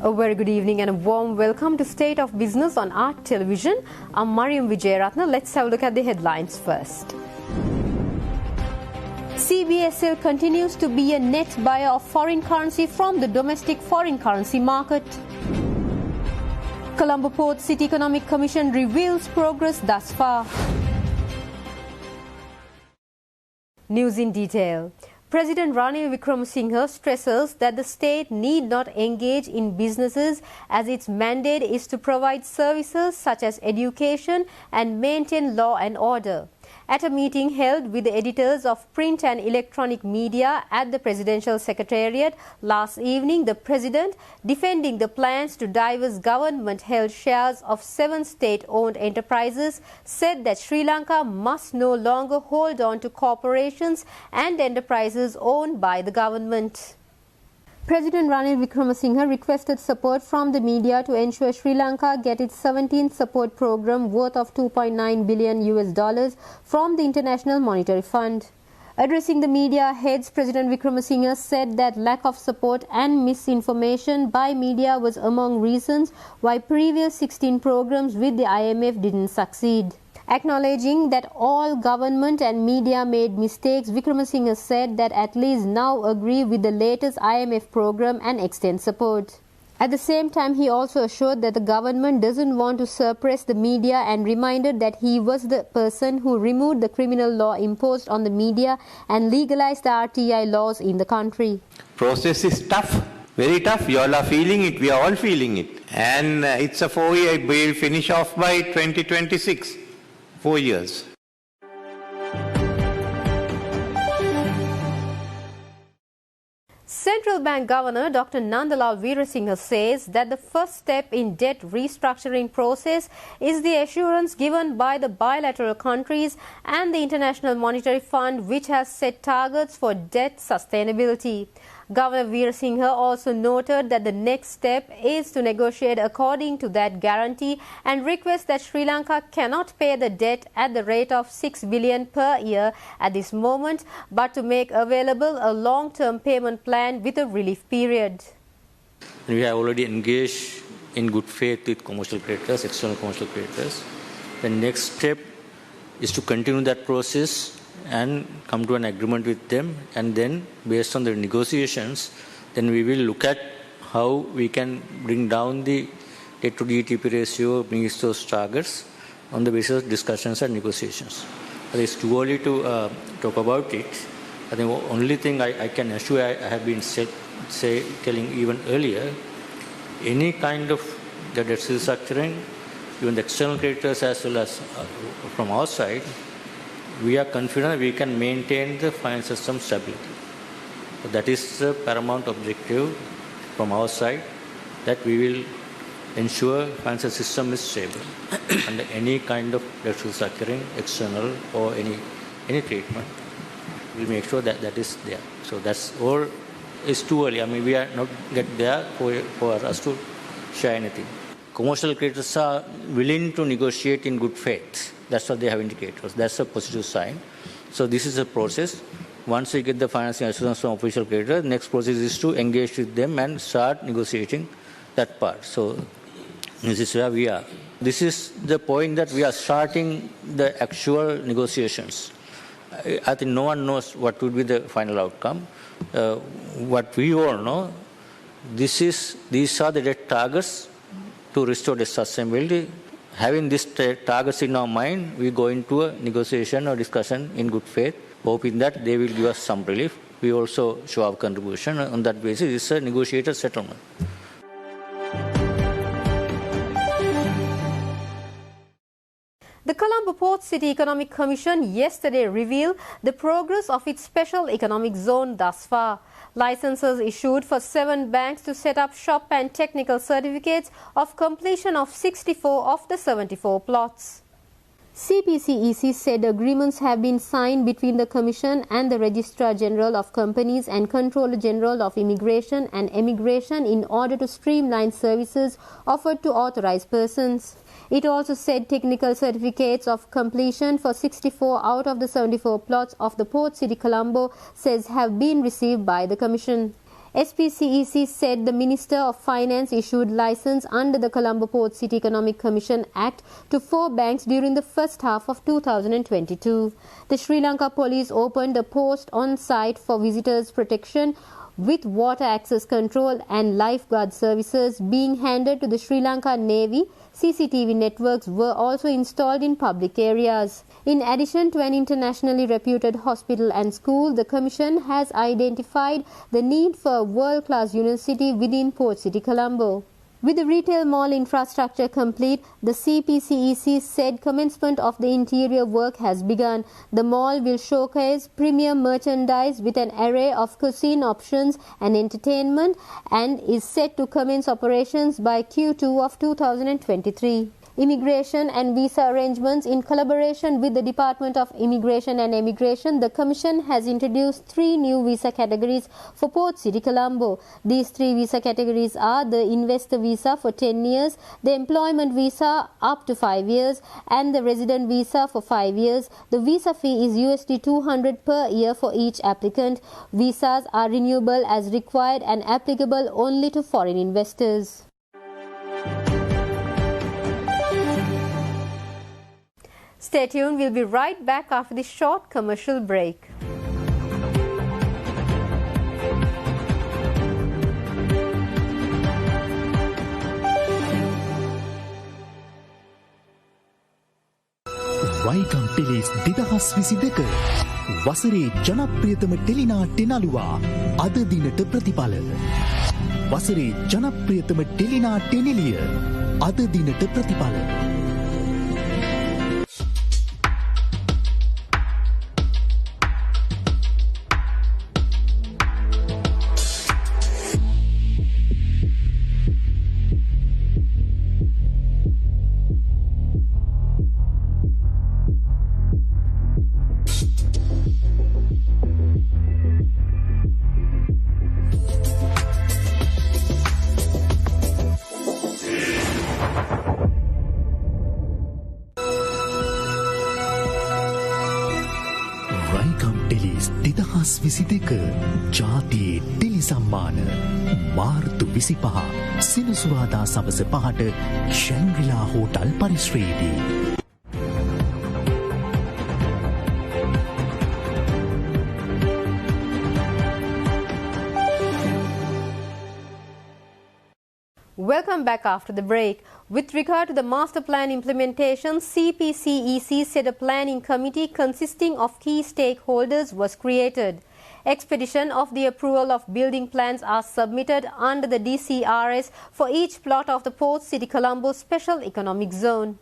A very good evening and a warm welcome to State of Business on Art Television. I'm Mariam Vijayaratna. Let's have a look at the headlines first. CBSL continues to be a net buyer of foreign currency from the domestic foreign currency market. Colombo Port City Economic Commission reveals progress thus far. News in detail. President Ranil Wickremesinghe stresses that the state need not engage in businesses as its mandate is to provide services such as education and maintain law and order. At a meeting held with the editors of print and electronic media at the Presidential Secretariat last evening, the President, defending the plans to divest government-held shares of 7 state-owned enterprises, said that Sri Lanka must no longer hold on to corporations and enterprises owned by the government. President Ranil Wickremesinghe requested support from the media to ensure Sri Lanka get its 17th support program worth of $2.9 billion from the International Monetary Fund. Addressing the media heads, President Wickremesinghe said that lack of support and misinformation by media was among reasons why previous 16 programs with the IMF didn't succeed. Acknowledging that all government and media made mistakes, Wickremesinghe said that at least now agree with the latest IMF program and extend support. At the same time, he also assured that the government doesn't want to suppress the media and reminded that he was the person who removed the criminal law imposed on the media and legalized the RTI laws in the country. Process is tough, very tough. You all are feeling it, we are all feeling it. And it's a 4-year, we'll finish off by 2026. 4 years. Central Bank Governor Dr. Nandalal Veerasinghe says that the first step in debt restructuring process is the assurance given by the bilateral countries and the International Monetary Fund, which has set targets for debt sustainability. Governor Veerasinghe also noted that the next step is to negotiate according to that guarantee and request that Sri Lanka cannot pay the debt at the rate of $6 billion per year at this moment, but to make available a long-term payment plan with a relief period. We have already engaged in good faith with commercial creditors, external commercial creditors. The next step is to continue that process and come to an agreement with them, and then based on the negotiations, then we will look at how we can bring down the debt to GDP ratio, bring those targets on the basis of discussions and negotiations. But it's too early to talk about it. I think the only thing I can assure, I have been telling even earlier, any kind of the debt restructuring, even the external creditors as well as from our side, we are confident we can maintain the financial system stability. So that is the paramount objective from our side, that we will ensure financial system is stable under any kind of debt restructuring, external or any treatment. We'll make sure that that is there. So that's all. It's too early. I mean, we are not get there for us to share anything. Commercial creditors are willing to negotiate in good faith. That's what they have indicated. That's a positive sign. So this is a process. Once we get the financing assurance from official creditors, next process is to engage with them and start negotiating that part. So this is where we are. This is the point that we are starting the actual negotiations. I think no one knows what will be the final outcome. What we all know, these are the debt targets to restore the sustainability. Having these targets in our mind, we go into a negotiation or discussion in good faith, hoping that they will give us some relief. We also show our contribution. On that basis, it's a negotiated settlement. The Colombo Port City Economic Commission yesterday revealed the progress of its special economic zone thus far. Licenses issued for 7 banks to set up shop and technical certificates of completion of 64 of the 74 plots. CPCEC said agreements have been signed between the Commission and the Registrar General of Companies and Controller General of Immigration and Emigration in order to streamline services offered to authorized persons. It also said technical certificates of completion for 64 out of the 74 plots of the Port City Colombo says have been received by the Commission. SPCEC said the Minister of Finance issued license under the Colombo Port City Economic Commission Act to 4 banks during the first half of 2022. The Sri Lanka Police opened a post on site for visitors protection with water access control and lifeguard services being handed to the Sri Lanka Navy. CCTV networks were also installed in public areas. In addition to an internationally reputed hospital and school, the Commission has identified the need for a world-class university within Port City Colombo. With the retail mall infrastructure complete, the CPCEC said commencement of the interior work has begun. The mall will showcase premium merchandise with an array of cuisine options and entertainment and is set to commence operations by Q2 of 2023. Immigration and visa arrangements. In collaboration with the Department of Immigration and Emigration, the Commission has introduced 3 new visa categories for Port City Colombo. These 3 visa categories are the investor visa for 10 years, the employment visa up to 5 years, and the resident visa for 5 years. The visa fee is USD 200 per year for each applicant. Visas are renewable as required and applicable only to foreign investors. Stay tuned, we'll be right back after this short commercial break. වයිකම් Tellies 2022 වසරේ ජනප්‍රියතම ටෙලිනාට්‍ය නළුවා අද දිනට ප්‍රතිඵල. වසරේ ජනප්‍රියතම ටෙලිනාට්‍ය නිලිය අද දිනට ප්‍රතිඵල. ජාතියේ tele සම්මාන මාර්තු 25 සෙනසුරාදා සවස 5ට ශැන්ග්‍රිලා hotel පරිශ්‍රයේදී. Welcome back after the break. With regard to the master plan implementation, CPCEC said a planning committee consisting of key stakeholders was created. Expedition of the approval of building plans are submitted under the DCRS for each plot of the Port City Colombo Special Economic Zone.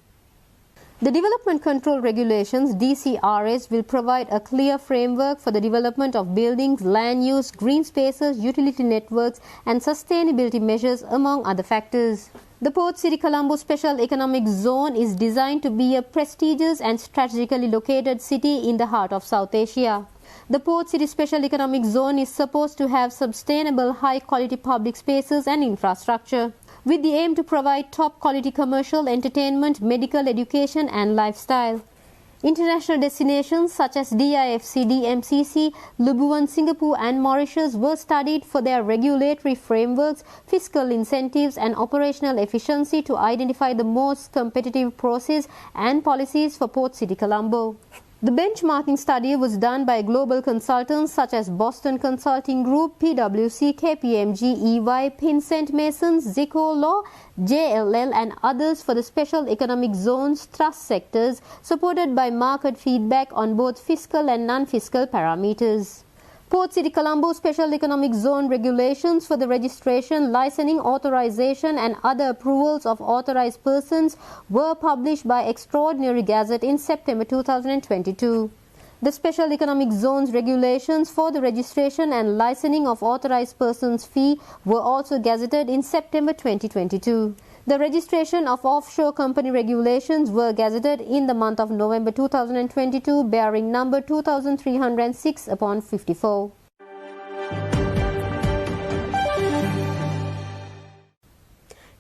The Development Control Regulations DCRS will provide a clear framework for the development of buildings, land use, green spaces, utility networks and sustainability measures among other factors. The Port City Colombo Special Economic Zone is designed to be a prestigious and strategically located city in the heart of South Asia. The Port City Special Economic Zone is supposed to have sustainable, high-quality public spaces and infrastructure, with the aim to provide top-quality commercial, entertainment, medical, education and lifestyle. International destinations such as DIFC, DMCC, Labuan, Singapore and Mauritius were studied for their regulatory frameworks, fiscal incentives and operational efficiency to identify the most competitive process and policies for Port City Colombo. The benchmarking study was done by global consultants such as Boston Consulting Group, PwC, KPMG, EY, Pinsent Masons, Zico Law, JLL and others for the special economic zones thrust sectors, supported by market feedback on both fiscal and non-fiscal parameters. Port City Colombo Special Economic Zone regulations for the registration, licensing, authorization and other approvals of authorized persons were published by Extraordinary Gazette in September 2022. The Special Economic Zones regulations for the registration and licensing of authorized persons fee were also gazetted in September 2022. The registration of offshore company regulations were gazetted in the month of November 2022, bearing number 2306/54.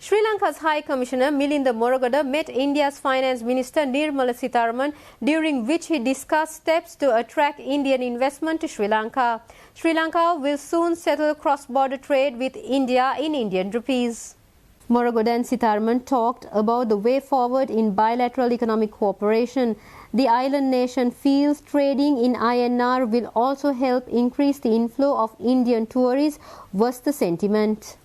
Sri Lanka's High Commissioner Milinda Morogoda met India's Finance Minister Nirmala Sitharaman, during which he discussed steps to attract Indian investment to Sri Lanka. Sri Lanka will soon settle cross-border trade with India in Indian rupees. Morogoda and Sitharaman talked about the way forward in bilateral economic cooperation. The island nation feels trading in INR will also help increase the inflow of Indian tourists, was the sentiment.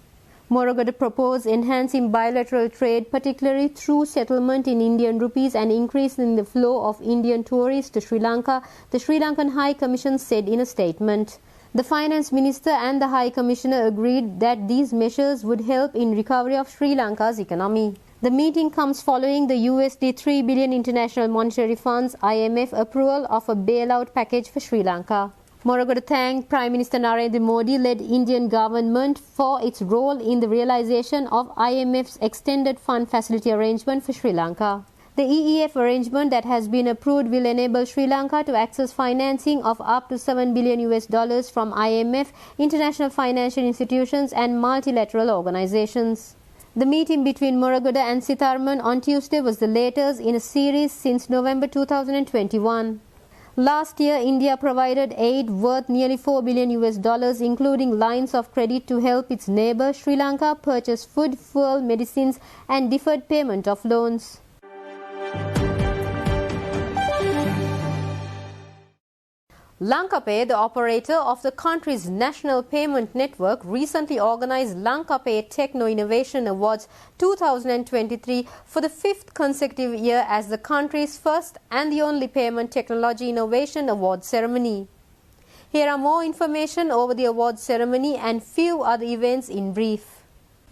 Morogoda proposed enhancing bilateral trade, particularly through settlement in Indian rupees and increasing the flow of Indian tourists to Sri Lanka, the Sri Lankan High Commission said in a statement. The Finance Minister and the High Commissioner agreed that these measures would help in recovery of Sri Lanka's economy. The meeting comes following the USD 3 billion International Monetary Fund's IMF approval of a bailout package for Sri Lanka. Morogoda thanked Prime Minister Narendra Modi-led Indian government for its role in the realization of IMF's extended fund facility arrangement for Sri Lanka. The EEF arrangement that has been approved will enable Sri Lanka to access financing of up to $7 billion from IMF, international financial institutions and multilateral organizations. The meeting between Morogoda and Sitharaman on Tuesday was the latest in a series since November 2021. Last year, India provided aid worth nearly $4 billion, including lines of credit to help its neighbor Sri Lanka purchase food, fuel, medicines, and deferred payment of loans. Lanka Pay, the operator of the country's national payment network, recently organized Lanka Pay Techno Innovation Awards 2023 for the fifth consecutive year as the country's first and the only payment technology innovation award ceremony. Here are more information over the award ceremony and few other events in brief.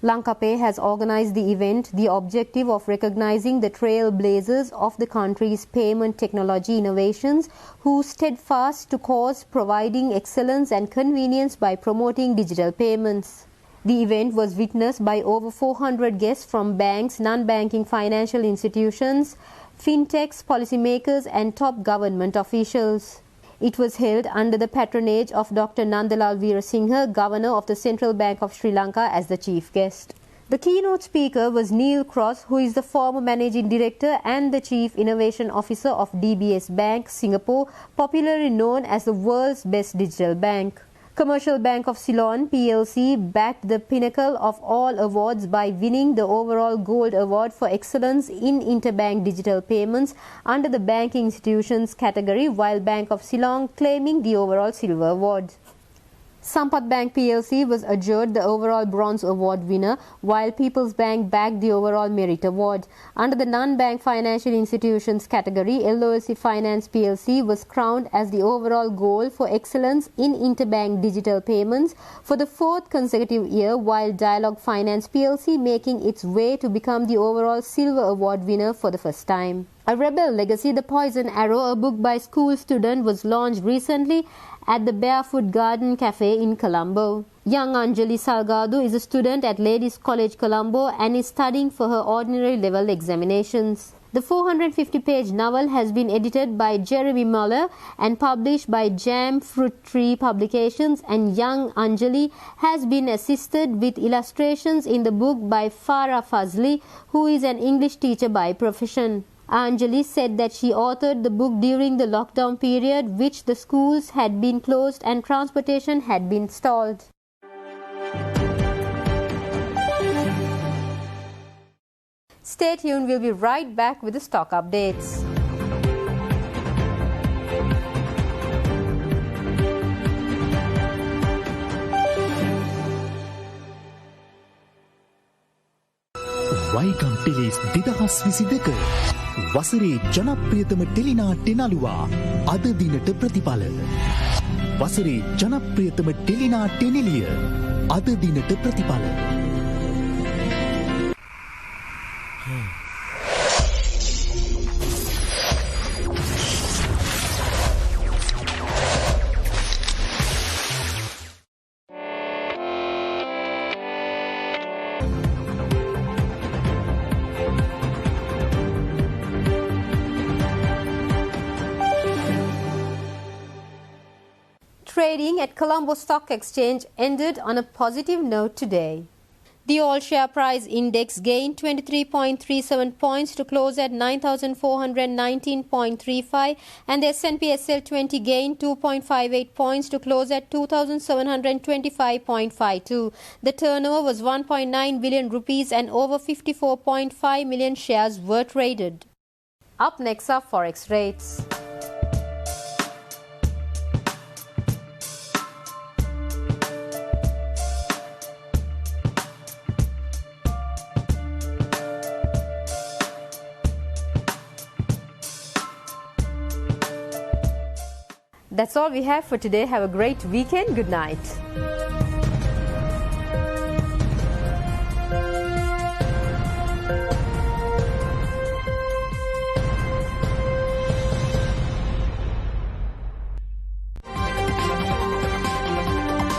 Lanka Pay has organized the event, the objective of recognizing the trailblazers of the country's payment technology innovations who steadfast to cause providing excellence and convenience by promoting digital payments. The event was witnessed by over 400 guests from banks, non-banking financial institutions, fintechs, policymakers and top government officials. It was held under the patronage of Dr. Nandalal Veerasinghe, Governor of the Central Bank of Sri Lanka, as the chief guest. The keynote speaker was Neil Cross, who is the former Managing Director and the Chief Innovation Officer of DBS Bank, Singapore, popularly known as the world's best digital bank. Commercial Bank of Ceylon PLC backed the pinnacle of all awards by winning the overall Gold Award for Excellence in Interbank Digital Payments under the Banking Institutions category, while Bank of Ceylon claiming the overall Silver Award. Sampath Bank PLC was adjured the overall Bronze Award winner, while People's Bank bagged the overall Merit Award. Under the non-bank financial institutions category, LOC Finance PLC was crowned as the overall Gold for Excellence in Interbank Digital Payments for the fourth consecutive year, while Dialogue Finance PLC making its way to become the overall Silver Award winner for the first time. A Rebel Legacy, The Poison Arrow, a book by school student, was launched recently at the Barefoot Garden Cafe in Colombo. Young Anjali Salgado is a student at Ladies College Colombo and is studying for her ordinary level examinations. The 450-page novel has been edited by Jeremy Muller and published by Jam Fruit Tree Publications, and young Anjali has been assisted with illustrations in the book by Farah Fazli, who is an English teacher by profession. Anjali said that she authored the book during the lockdown period, which the schools had been closed and transportation had been stalled. Stay tuned, we'll be right back with the stock updates. වයිකම් Tellies 2022 වසරේ ජනප්‍රියතම ටෙලිනාට්‍ය නළුවා අද දිනට ප්‍රතිඵල. වසරේ ජනප්‍රියතම ටෙලිනාට්‍ය නිලිය අද දිනට ප්‍රතිඵල. Trading at Colombo Stock Exchange ended on a positive note today. The all-share price index gained 23.37 points to close at 9,419.35, and the S&P SL 20 gained 2.58 points to close at 2,725.52. The turnover was 1.9 billion rupees and over 54.5 million shares were traded. Up next are forex rates. That's all we have for today. Have a great weekend. Good night.